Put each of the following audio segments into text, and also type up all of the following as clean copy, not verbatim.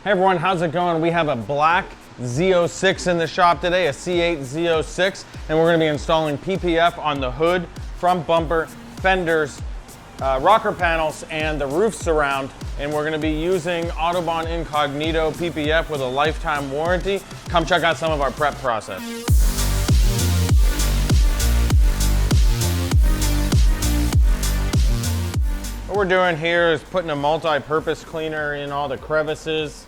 Hey everyone, how's it going? We have a black Z06 in the shop today, a C8 Z06, and we're going to be installing PPF on the hood, front bumper, fenders, rocker panels, and the roof surround. And we're going to be using Autobahn Incognito PPF with a lifetime warranty. Come check out some of our prep process. What we're doing here is putting a multi-purpose cleaner in all the crevices,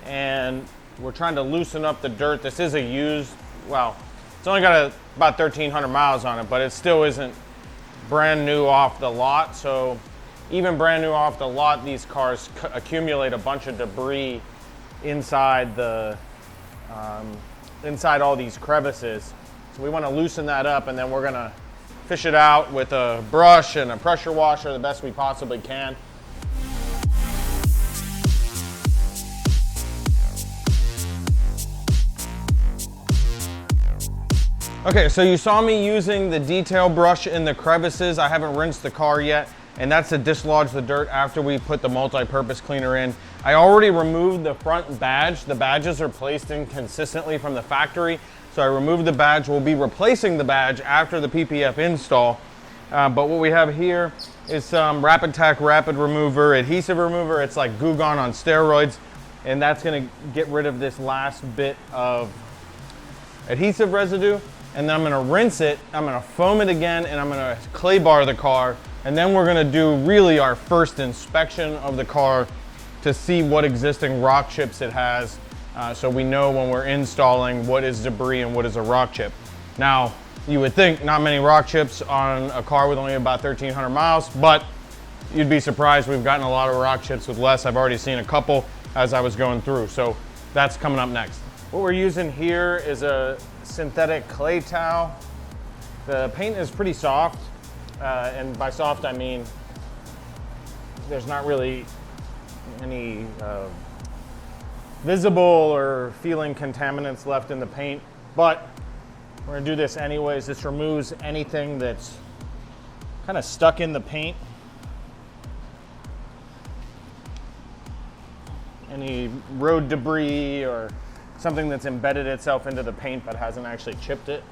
and we're trying to loosen up the dirt. This is a used, well, it's only got about 1,300 miles on it, but it still isn't brand new off the lot. So even brand new off the lot, these cars accumulate a bunch of debris inside the inside all these crevices. So we want to loosen that up, and then we're going to fish it out with a brush and a pressure washer the best we possibly can. Okay, so you saw me using the detail brush in the crevices. I haven't rinsed the car yet, and that's to dislodge the dirt after we put the multi-purpose cleaner in. I already removed the front badge. The badges are placed in consistently from the factory, so I removed the badge. We'll be replacing the badge after the PPF install. But what we have here is some Rapid Tack Rapid Remover, adhesive remover. It's like Goo Gone on steroids, and that's gonna get rid of this last bit of adhesive residue. And then I'm gonna rinse it, I'm gonna foam it again, and I'm gonna clay bar the car. And then we're gonna do really our first inspection of the car to see what existing rock chips it has, so we know when we're installing what is debris and what is a rock chip. Now, you would think not many rock chips on a car with only about 1,300 miles, but you'd be surprised, we've gotten a lot of rock chips with less. I've already seen a couple as I was going through, so that's coming up next. What we're using here is a synthetic clay towel. The paint is pretty soft, and by soft I mean there's not really any visible or feeling contaminants left in the paint, but we're gonna do this anyways. This removes anything that's kind of stuck in the paint, any road debris or something that's embedded itself into the paint but hasn't actually chipped it.